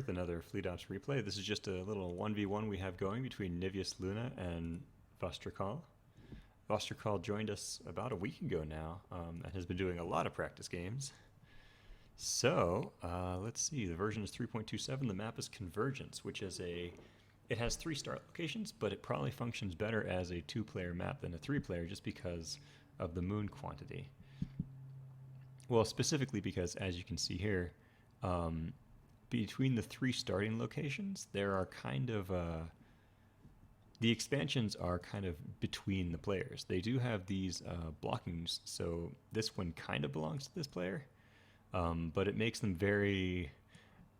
with another Fleet Ops replay. This is just a little 1v1 we have going between Niveusluna and Vastrakal. Vastrakal joined us about a week ago now and has been doing a lot of practice games. So let's see, the version is 3.27. The map is Convergence, which is it has 3 start locations, but it probably functions better as a 2-player map than a 3-player just because of the moon quantity. Well, specifically because, as you can see here, between the 3 starting locations, there are kind of the expansions are kind of between the players. They do have these blockings, so this one kind of belongs to this player, but it makes them very...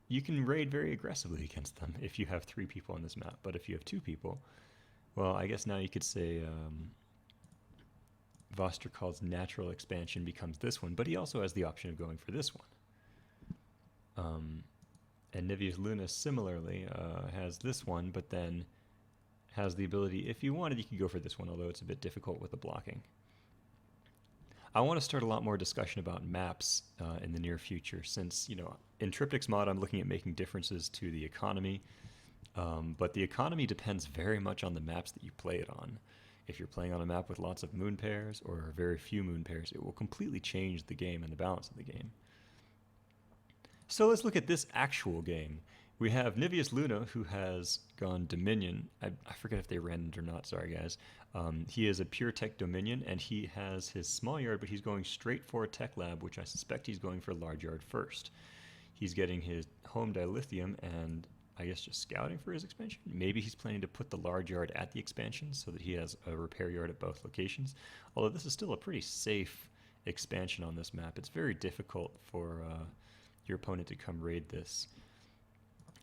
You can raid very aggressively against them if you have 3 people on this map, but if you have 2 people, well, I guess now you could say Vastrakal's natural expansion becomes this one, but he also has the option of going for this one. And Niveusluna similarly has this one, but then has the ability, if you wanted, you could go for this one, although it's a bit difficult with the blocking. I want to start a lot more discussion about maps in the near future, since, you know, in Triptych's mod I'm looking at making differences to the economy, but the economy depends very much on the maps that you play it on. If you're playing on a map with lots of moon pairs or very few moon pairs, it will completely change the game and the balance of the game. So let's look at this actual game. We have Niveusluna, who has gone Dominion. I forget if they ran it or not, sorry guys. He is a pure tech Dominion, and he has his small yard, but he's going straight for a tech lab, which I suspect he's going for large yard first. He's getting his home dilithium and I guess just scouting for his expansion. Maybe he's planning to put the large yard at the expansion so that he has a repair yard at both locations. Although this is still a pretty safe expansion on this map. It's very difficult for your opponent to come raid this.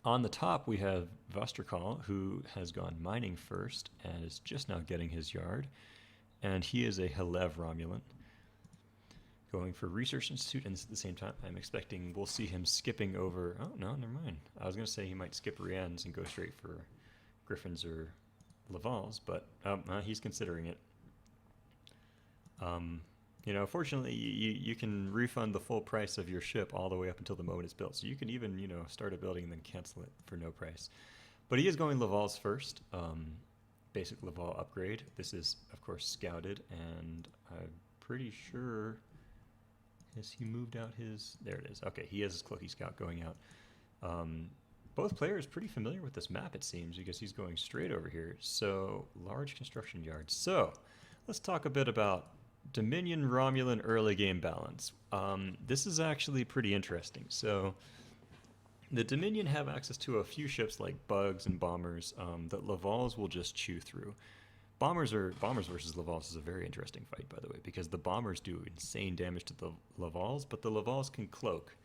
On the top we have Vastrakal, who has gone mining first and is just now getting his yard. And he is a Halev Romulan, going for Research Institute, and at the same time I'm expecting we'll see him skipping over... Oh, no, never mind. I was going to say he might skip Riennes and go straight for Griffins or Leahvals, but he's considering it. You know, fortunately, you can refund the full price of your ship all the way up until the moment it's built. So you can even, you know, start a building and then cancel it for no price. But he is going Leahvals first. Basic Leahval upgrade. This is, of course, scouted, and I'm pretty sure... Has he moved out his... There it is. Okay, he has his Cloaky Scout going out. Both players pretty familiar with this map, it seems, because he's going straight over here. So, large construction yards. So, let's talk a bit about Dominion Romulan early game balance. This is actually pretty interesting. So, the Dominion have access to a few ships like bugs and bombers that Leahvals will just chew through. Bombers versus Leahvals is a very interesting fight, by the way, because the bombers do insane damage to the Leahvals, but the Leahvals can cloak.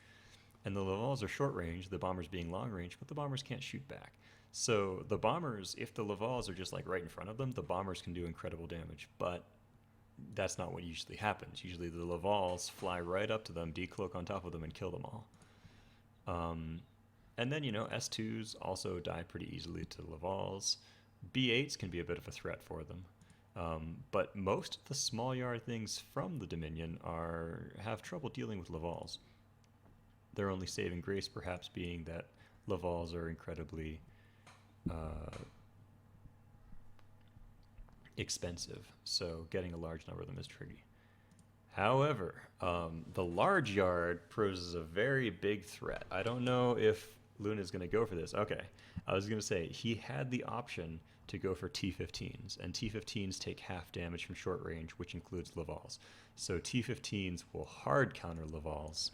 And the Leahvals are short range, the bombers being long range, but the bombers can't shoot back. So the bombers, if the Leahvals are just like right in front of them, the bombers can do incredible damage, but that's not what usually happens. Usually the Leahvals fly right up to them, decloak on top of them, and kill them all. And then, you know, S2s also die pretty easily to Leahvals. B8s can be a bit of a threat for them. But most of the small yard things from the Dominion have trouble dealing with Leahvals. Their only saving grace perhaps being that Leahvals are incredibly expensive, so getting a large number of them is tricky. However, the large yard poses a very big threat. I don't know if Luna is going to go for this. Okay, I was going to say he had the option to go for T-15s, and T-15s take half damage from short range, which includes Leahvals. So T-15s will hard counter Leahvals.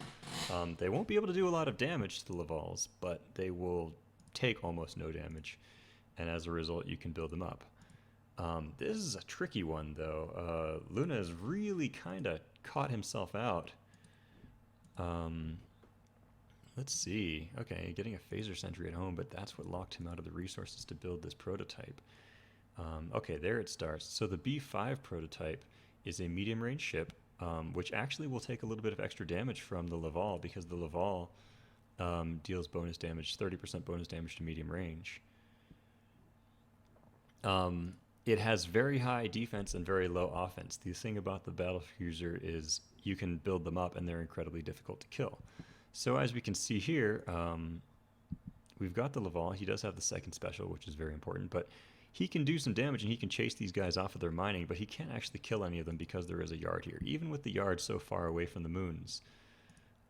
They won't be able to do a lot of damage to the Leahvals, but they will take almost no damage, and as a result you can build them up. This is a tricky one, though. Luna has really kind of caught himself out. Let's see. Okay, getting a phaser sentry at home, but that's what locked him out of the resources to build this prototype. Okay, there it starts. So the B5 prototype is a medium-range ship, which actually will take a little bit of extra damage from the Leahval, because the Leahval deals bonus damage, 30% bonus damage to medium range. It has very high defense and very low offense. The thing about the battle cruiser is you can build them up and they're incredibly difficult to kill. So as we can see here, we've got the Leahval. He does have the second special, which is very important, but he can do some damage and he can chase these guys off of their mining, but he can't actually kill any of them because there is a yard here. Even with the yard so far away from the moons,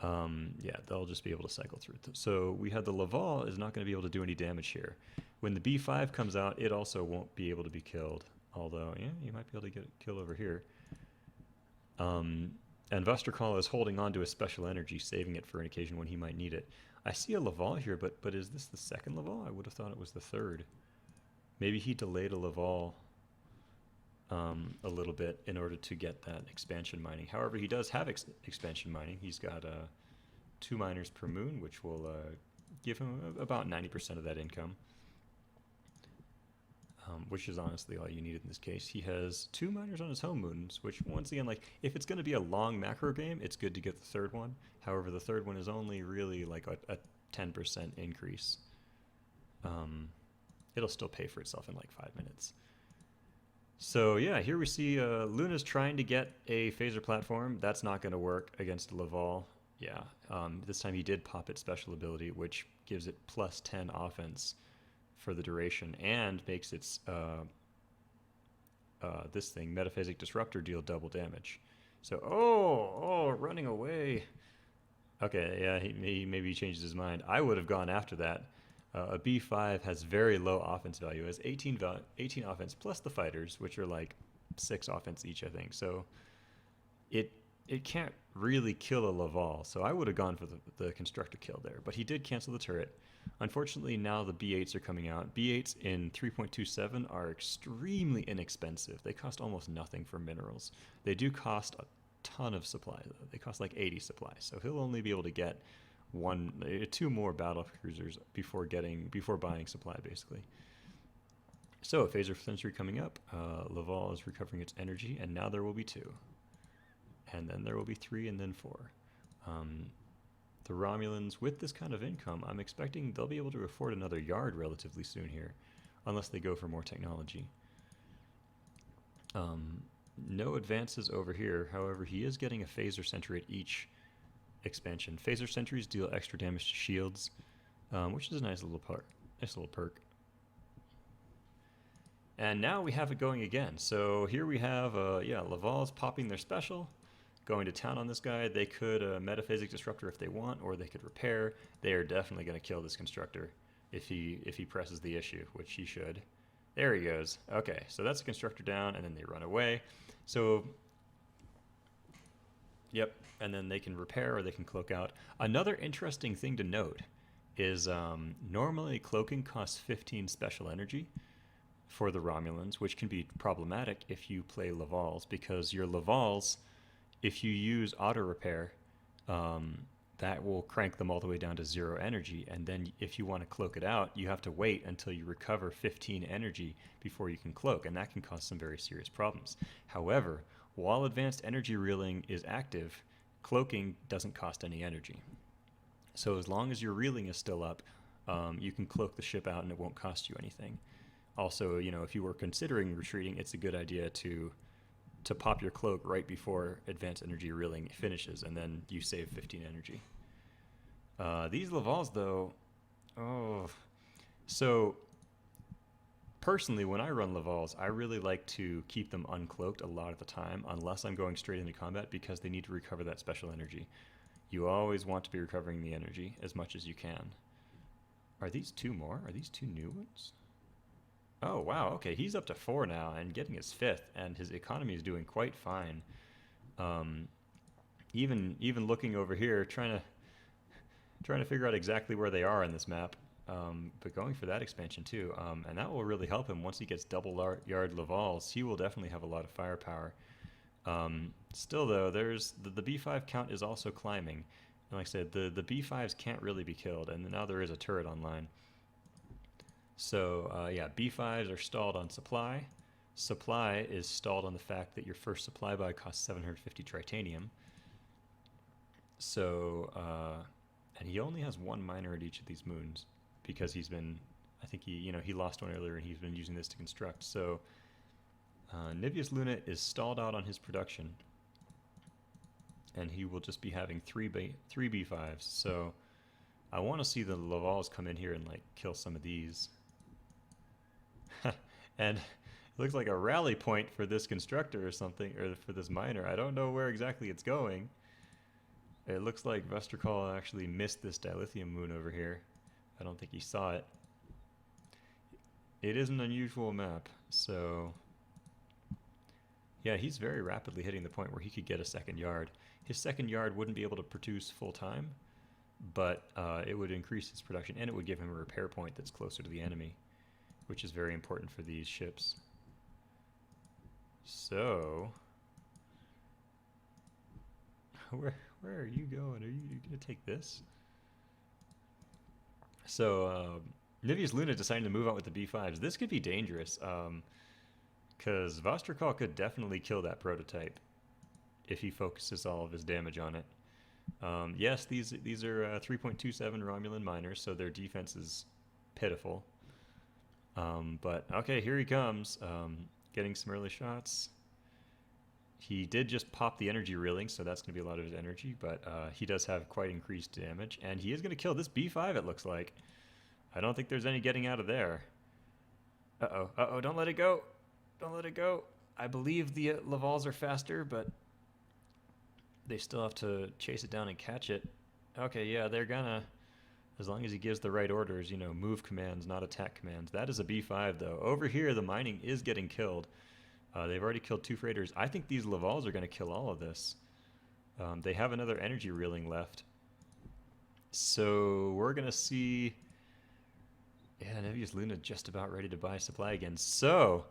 yeah, they'll just be able to cycle through it. So we had the Leahval is not going to be able to do any damage here. When the B5 comes out, it also won't be able to be killed. Although, yeah, you might be able to get a kill over here. And Vastrakal is holding on to his special energy, saving it for an occasion when he might need it. I see a Leahval here, but is this the second Leahval? I would have thought it was the third. Maybe he delayed a Leahval a little bit in order to get that expansion mining. However, he does have expansion mining. He's got 2 miners per moon, which will give him about 90% of that income. Which is honestly all you need in this case. He has 2 miners on his home moons, which once again, like, if it's going to be a long macro game, it's good to get the third one. However, the third one is only really like a 10% increase. It'll still pay for itself in like 5 minutes. So yeah, here we see Luna's trying to get a phaser platform. That's not going to work against Leahval. Yeah, this time he did pop its special ability, which gives it plus 10 offense for the duration and makes its this thing, Metaphasic Disruptor, deal double damage. So, running away. Okay, yeah, he maybe changes his mind. I would have gone after that. A B5 has very low offense value. It has 18 offense plus the fighters, which are like 6 offense each, I think. So it can't really kill a Leahval. So I would have gone for the constructor kill there. But he did cancel the turret. Unfortunately, now the B8s are coming out. B8s in 3.27 are extremely inexpensive. They cost almost nothing for minerals. They do cost a ton of supply, though. They cost like 80 supplies. So he'll only be able to get 2 more battle cruisers before buying supply, basically. So, Phaser Sentry coming up. Leahval is recovering its energy, and now there will be 2. And then there will be 3, and then 4. The Romulans, with this kind of income, I'm expecting they'll be able to afford another yard relatively soon here, unless they go for more technology. No advances over here. However, he is getting a Phaser Sentry at each expansion. Phaser Sentries deal extra damage to shields, which is a nice little perk. And now we have it going again. So here we have, Leahval's popping their special, going to town on this guy. They could Metaphasic Disruptor if they want, or they could repair. They are definitely going to kill this constructor if he presses the issue, which he should. There he goes. Okay, so that's a constructor down, and then they run away. So, yep, and then they can repair or they can cloak out. Another interesting thing to note is normally cloaking costs 15 special energy for the Romulans, which can be problematic if you play Leahvals, because your Leahvals, if you use auto repair, that will crank them all the way down to 0 energy. And then if you want to cloak it out, you have to wait until you recover 15 energy before you can cloak. And that can cause some very serious problems. However, while advanced energy reeling is active, cloaking doesn't cost any energy. So as long as your reeling is still up, you can cloak the ship out and it won't cost you anything. Also, if you were considering retreating, it's a good idea to pop your cloak right before advanced energy reeling finishes, and then you save 15 energy. These Leahvals, though, so personally, when I run Leahvals, I really like to keep them uncloaked a lot of the time, unless I'm going straight into combat, because they need to recover that special energy. You always want to be recovering the energy as much as you can. Are these 2 more? Are these 2 new ones? Oh, wow, okay, he's up to 4 now and getting his 5th, and his economy is doing quite fine. Even looking over here, trying to figure out exactly where they are in this map, but going for that expansion too, and that will really help him once he gets double yard Leahvals. He will definitely have a lot of firepower. Still, though, there's the B5 count is also climbing, and like I said, the B5s can't really be killed, and now there is a turret online. So, B5s are stalled on supply. Supply is stalled on the fact that your first supply buy costs 750 tritanium. So, and he only has 1 miner at each of these moons because he's been, I think he lost one earlier and he's been using this to construct. So, Niveusluna is stalled out on his production, and he will just be having 3 B5s. So, I want to see the Leahvals come in here and like kill some of these. And it looks like a rally point for this constructor or something, or for this miner. I don't know where exactly it's going. It looks like Vastrakal actually missed this dilithium moon over here. I don't think he saw it. It is an unusual map, so yeah, he's very rapidly hitting the point where he could get a second yard. His second yard wouldn't be able to produce full time, but it would increase his production, and it would give him a repair point that's closer to the enemy, which is very important for these ships. So, where are you going? Are you going to take this? So, Niveusluna deciding to move out with the B5s. This could be dangerous, because Vastrakal could definitely kill that prototype if he focuses all of his damage on it. Yes, these are 3.27 Romulan miners, so their defense is pitiful. But okay, here he comes, getting some early shots. He did just pop the energy reeling, so that's going to be a lot of his energy, but he does have quite increased damage, and he is going to kill this B5, it looks like. I don't think there's any getting out of there. Uh-oh, don't let it go. Don't let it go. I believe the Leahvals are faster, but they still have to chase it down and catch it. Okay, yeah, they're gonna, as long as he gives the right orders, you know, move commands, not attack commands. That is a B5, though. Over here, the mining is getting killed. They've already killed 2 freighters. I think these Leahvals are going to kill all of this. They have another energy reeling left. So we're going to see... Yeah, Niveusluna just about ready to buy supply again. So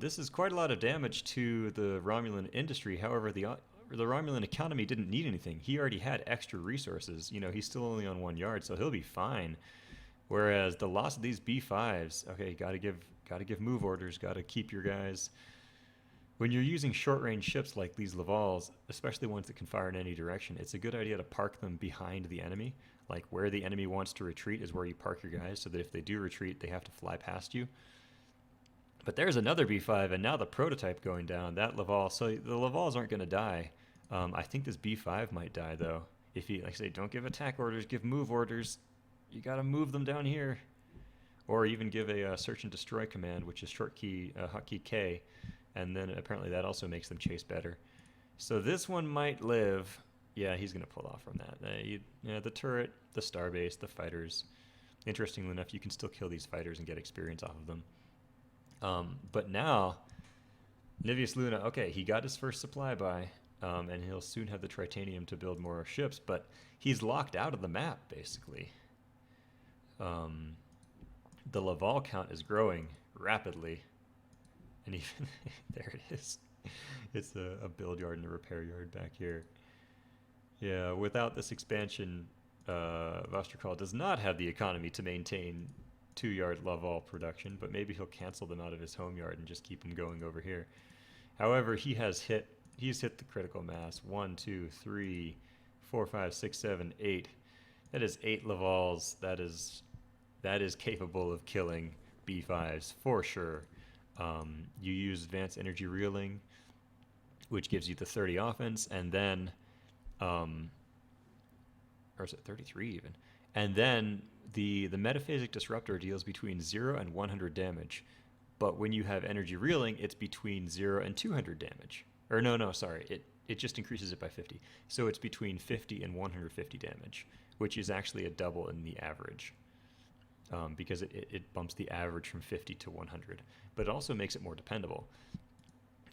this is quite a lot of damage to the Romulan industry. However, the Romulan economy didn't need anything. He already had extra resources. You know, he's still only on 1 yard, so he'll be fine. Whereas the loss of these B5s, okay, gotta give move orders, gotta keep your guys. When you're using short-range ships like these Leahvals, especially ones that can fire in any direction, it's a good idea to park them behind the enemy. Like where the enemy wants to retreat is where you park your guys, so that if they do retreat, they have to fly past you. But there's another B5, and now the prototype going down, that Leahval. So the Leahvals aren't going to die. I think this B5 might die, though. If you, like I say, don't give attack orders, give move orders. You got to move them down here. Or even give a search and destroy command, which is hotkey K, and then apparently that also makes them chase better. So this one might live. Yeah, he's going to pull off from that. The turret, the starbase, the fighters. Interestingly enough, you can still kill these fighters and get experience off of them. But now, Niveusluna, okay, he got his first supply buy, and he'll soon have the Tritanium to build more ships, but he's locked out of the map, basically. The Leahval count is growing rapidly, and even there it is. It's a build yard and a repair yard back here. Yeah, without this expansion, Vastrakal does not have the economy to maintain 2-yard Leahval production, but maybe he'll cancel them out of his home yard and just keep them going over here. However, he's hit the critical mass. 1, 2, 3, 4, 5, 6, 7, 8. That is 8 Leahvals. That is capable of killing B5s for sure. You use advanced energy reeling, which gives you the 30 offense, and then or is it 33 even? And then the metaphasic disruptor deals between 0 and 100 damage. But when you have energy reeling, it's between 0 and 200 damage. Or no, sorry. It just increases it by 50. So it's between 50 and 150 damage, which is actually a double in the average. Because it bumps the average from 50 to 100. But it also makes it more dependable.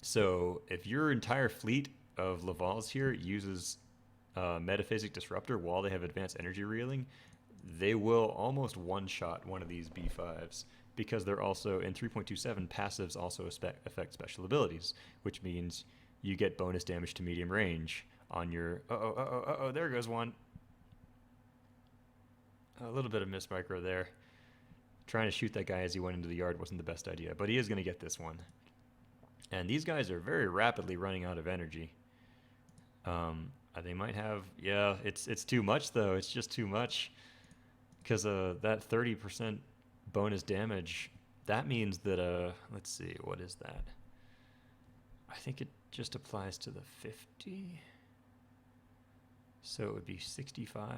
So if your entire fleet of Leahvals here uses metaphasic disruptor while they have advanced energy reeling, they will almost one-shot one of these B5s, because they're also, in 3.27, passives also affect special abilities, which means you get bonus damage to medium range on your... there goes one. A little bit of miss micro there. Trying to shoot that guy as he went into the yard wasn't the best idea, but he is going to get this one. And these guys are very rapidly running out of energy. They might have... Yeah, it's too much, though. It's just too much. Because that 30% bonus damage, that means that... let's see, what is that? I think it just applies to the 50. So it would be 65.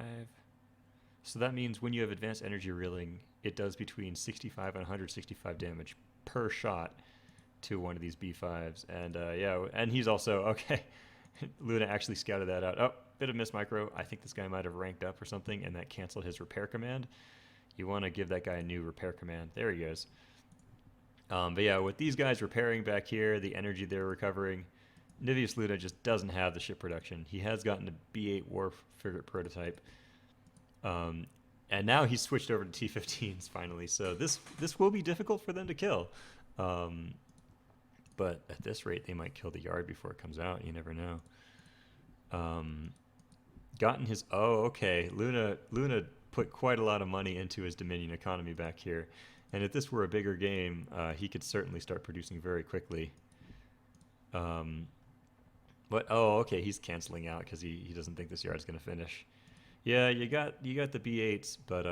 So that means when you have advanced energy reeling, it does between 65 and 165 damage per shot to one of these B5s. And yeah, and he's also, okay, Luna actually scouted that out. Oh, bit of miss micro. I think this guy might have ranked up or something, and that canceled his repair command. You want to give that guy a new repair command. There he goes. But yeah, with these guys repairing back here, the energy they're recovering, Niveusluna just doesn't have the ship production. He has gotten a B8 war frigate prototype. And now he's switched over to T-15s finally. So this will be difficult for them to kill. But at this rate, they might kill the yard before it comes out. You never know. Gotten his... Oh, okay. Luna put quite a lot of money into his Dominion economy back here. And if this were a bigger game, he could certainly start producing very quickly. But, oh, okay, he's canceling out because he doesn't think this yard's going to finish. Yeah, you got the B8s, but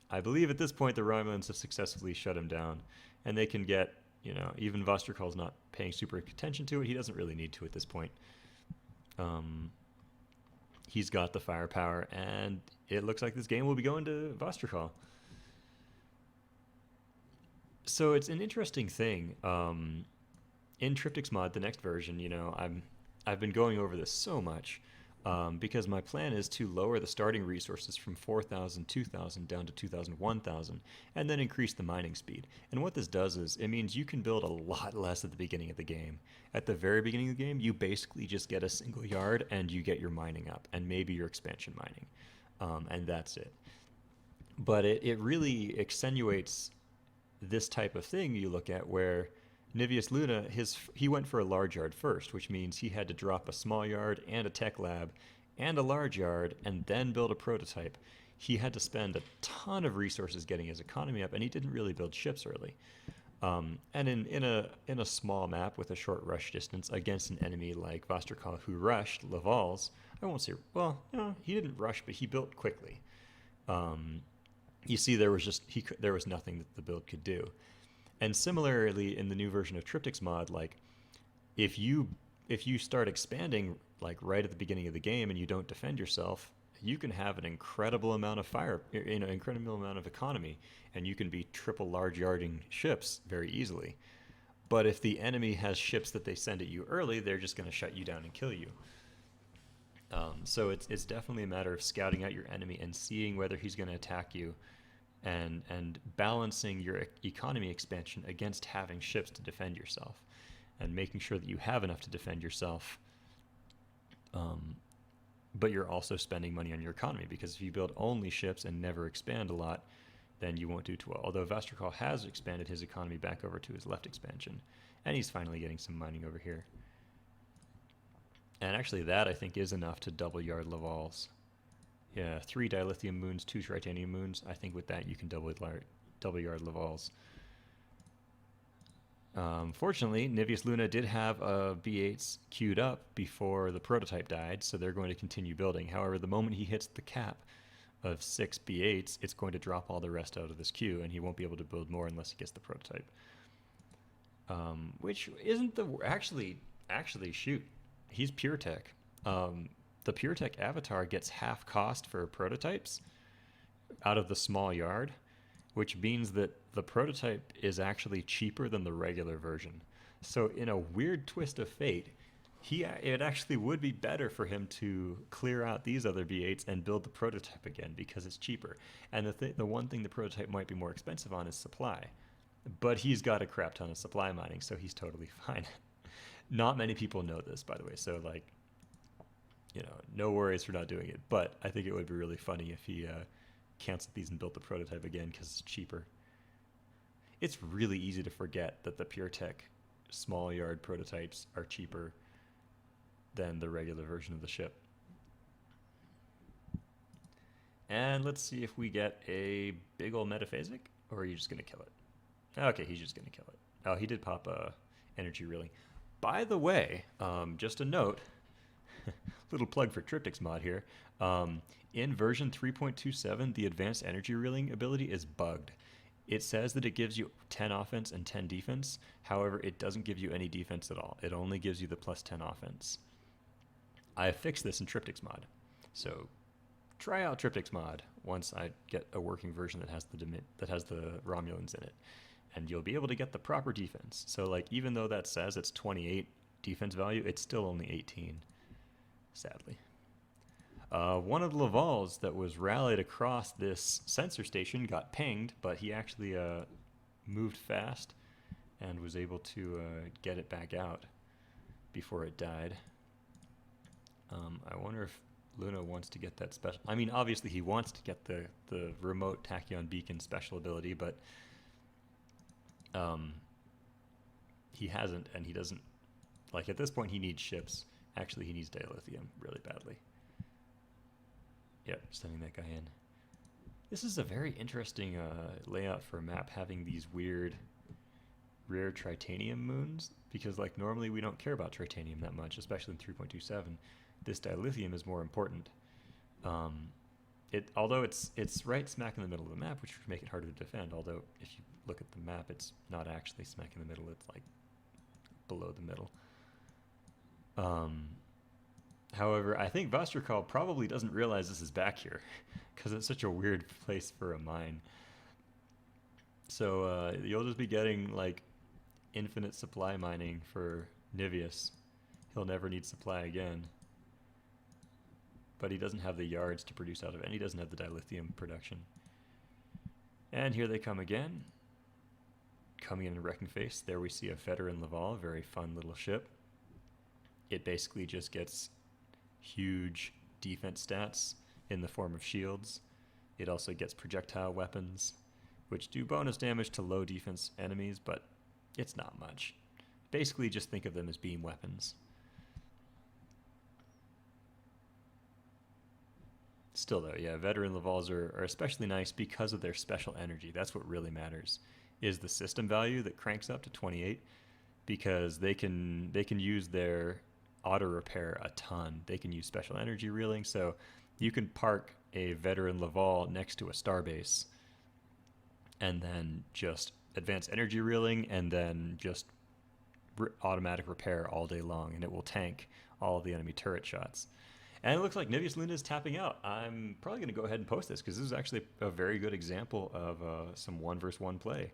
I believe at this point the Romulans have successfully shut him down. And they can get, you know, even Vastrakal's not paying super attention to it. He doesn't really need to at this point. He's got the firepower, and it looks like this game will be going to Vastrakal. So it's an interesting thing. In Triptychs mod, the next version, you know, I've been going over this so much because my plan is to lower the starting resources from 4,000, 2,000 down to 2,000, 1,000, and then increase the mining speed. And what this does is it means you can build a lot less at the beginning of the game. At the very beginning of the game, you basically just get a single yard and you get your mining up and maybe your expansion mining, and that's it. But it really accentuates this type of thing you look at where Niveusluna, he went for a large yard first, which means he had to drop a small yard and a tech lab and a large yard and then build a prototype. He had to spend a ton of resources getting his economy up, and he didn't really build ships early. And in a small map with a short rush distance against an enemy like Vastrakal who rushed Leahvals, I won't say, well, no, he didn't rush, but he built quickly. You see, there was nothing that the build could do. And similarly, in the new version of Triptychs mod, like if you start expanding like right at the beginning of the game and you don't defend yourself, you can have an incredible amount of incredible amount of economy, and you can be triple large yarding ships very easily. But if the enemy has ships that they send at you early, they're just going to shut you down and kill you. So it's definitely a matter of scouting out your enemy and seeing whether he's going to attack you, and balancing your economy expansion against having ships to defend yourself, and making sure that you have enough to defend yourself, but you're also spending money on your economy, because if you build only ships and never expand a lot, then you won't do too well. Although Vastrakal has expanded his economy back over to his left expansion, and he's finally getting some mining over here. And actually that, I think, is enough to double yard Leahvals. Yeah, 3 dilithium moons, 2 tritanium moons. I think with that you can double yard Leahvals. Fortunately, Niveusluna did have B8s queued up before the prototype died, so they're going to continue building. However, the moment he hits the cap of 6 B8s, it's going to drop all the rest out of this queue, and he won't be able to build more unless he gets the prototype. Which isn't the... Actually, shoot. He's pure tech. The PureTech avatar gets half cost for prototypes out of the small yard, which means that the prototype is actually cheaper than the regular version. So in a weird twist of fate, it actually would be better for him to clear out these other B8s and build the prototype again because it's cheaper. And the one thing the prototype might be more expensive on is supply. But he's got a crap ton of supply mining, so he's totally fine. Not many people know this, by the way, so like, you know, no worries for not doing it. But I think it would be really funny if he canceled these and built the prototype again because it's cheaper. It's really easy to forget that the PureTech small yard prototypes are cheaper than the regular version of the ship. And let's see if we get a big old metaphasic, or are you just going to kill it? Okay, he's just going to kill it. Oh, he did pop energy reeling. By the way, just a note, little plug for Triptychs mod here. In version 3.27, the advanced energy reeling ability is bugged. It says that it gives you 10 offense and 10 defense. However, it doesn't give you any defense at all. It only gives you the plus 10 offense. I have fixed this in Triptychs mod. So try out Triptychs mod once I get a working version that has the Romulans in it, and you'll be able to get the proper defense. So like even though that says it's 28 defense value, it's still only 18, sadly. One of the Leahvals that was rallied across this sensor station got pinged, but he actually moved fast and was able to get it back out before it died. I wonder if Luna wants to get that special. I mean, obviously he wants to get the remote tachyon beacon special ability, but he hasn't, and he doesn't. Like at this point, he needs ships. Actually, he needs dilithium really badly. Yep, sending that guy in. This is a very interesting layout for a map, having these weird rare tritanium moons, because like normally we don't care about tritanium that much, especially in 3.27. This dilithium is more important. Although it's right smack in the middle of the map, which would make it harder to defend. Although if you look at the map, it's not actually smack in the middle. It's like below the middle. However, I think Vastrakal probably doesn't realize this is back here because it's such a weird place for a mine. So you'll just be getting like infinite supply mining for Niveus. He'll never need supply again. But he doesn't have the yards to produce out of it, and he doesn't have the dilithium production. And here they come again. Coming in wrecking face. There we see a veteran Leahval, very fun little ship. It basically just gets huge defense stats in the form of shields. It also gets projectile weapons, which do bonus damage to low defense enemies, but it's not much. Basically just think of them as beam weapons. Still though, yeah, veteran Leahvals are especially nice because of their special energy. That's what really matters, is the system value that cranks up to 28, because they can use their auto repair a ton. They can use special energy reeling, so you can park a veteran Leahval next to a starbase and then just advance energy reeling and then just automatic repair all day long, and it will tank all of the enemy turret shots. And it looks like Niveusluna is tapping out. I'm probably going to go ahead and post this because this is actually a very good example of some 1 versus 1 play.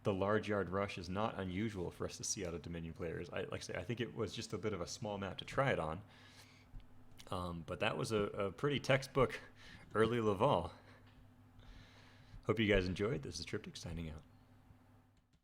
The large yard rush is not unusual for us to see out of Dominion players. Like I say, I think it was just a bit of a small map to try it on. But that was a pretty textbook early Leahval. Hope you guys enjoyed. This is Triptych signing out.